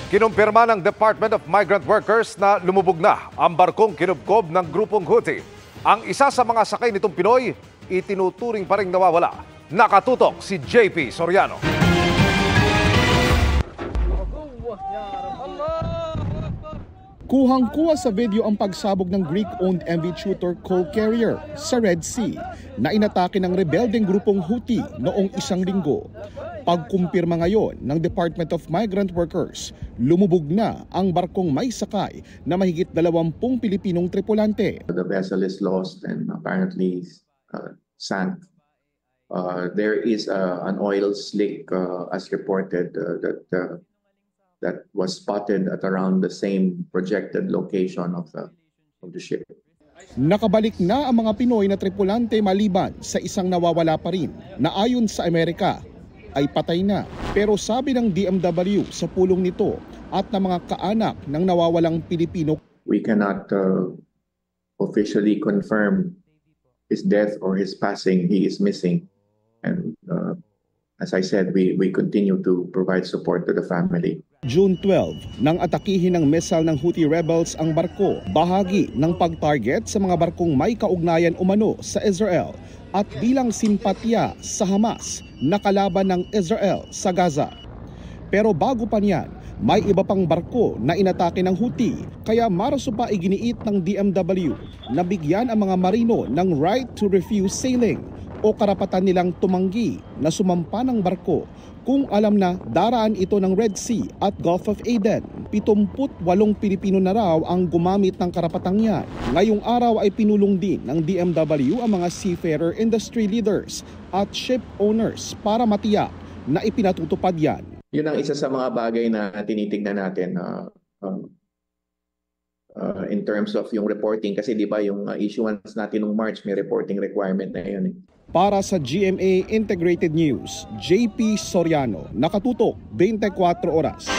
Kinumpirma ng Department of Migrant Workers na lumubog na ang barkong kinubkob ng grupong Houthi. Ang isa sa mga sakay nitong Pinoy, itinuturing pa ring nawawala. Nakatutok si JP Soriano. Kuhang-kuha sa video ang pagsabog ng Greek-owned MV Tutor coal carrier sa Red Sea na inatake ng rebeldeng grupong Houthi noong isang linggo. Pagkumpirma ngayon ng Department of Migrant Workers, lumubog na ang barkong may sakay na mahigit 20 Pilipinong tripulante. The vessel is lost and apparently sank. There is an oil slick as reported that was spotted at around the same projected location of the ship. Nakabalik na ang mga Pinoy na tripulante maliban sa isang nawawala pa rin na ayon sa Amerika ay patay na. Pero sabi ng DMW sa pulong nito at ng mga kaanak ng nawawalang Pilipino, we cannot officially confirm his death or his passing. He is missing. And as I said, we continue to provide support to the family. June 12, nang atakihin ng missile ng Houthi rebels ang barko, bahagi ng pag-target sa mga barkong may kaugnayan umano sa Israel at bilang simpatya sa Hamas na kalaban ng Israel sa Gaza. Pero bago pa niyan, may iba pang barko na inatake ng Houthi, kaya Marso pa iginiit ng DMW na bigyan ang mga marino ng right to refuse sailing o karapatan nilang tumanggi na sumampa ng barko kung alam na daraan ito ng Red Sea at Gulf of Aden. 78 Pilipino na raw ang gumamit ng karapatang yan. Ngayong araw ay pinulong din ng DMW ang mga seafarer industry leaders at ship owners para matiyak na ipinatutupad yan. Yun ang isa sa mga bagay na tinitignan natin in terms of yung reporting. Kasi di ba yung issuance natin noong March, may reporting requirement na yun. Para sa GMA Integrated News, JP Soriano, nakatutok 24 oras.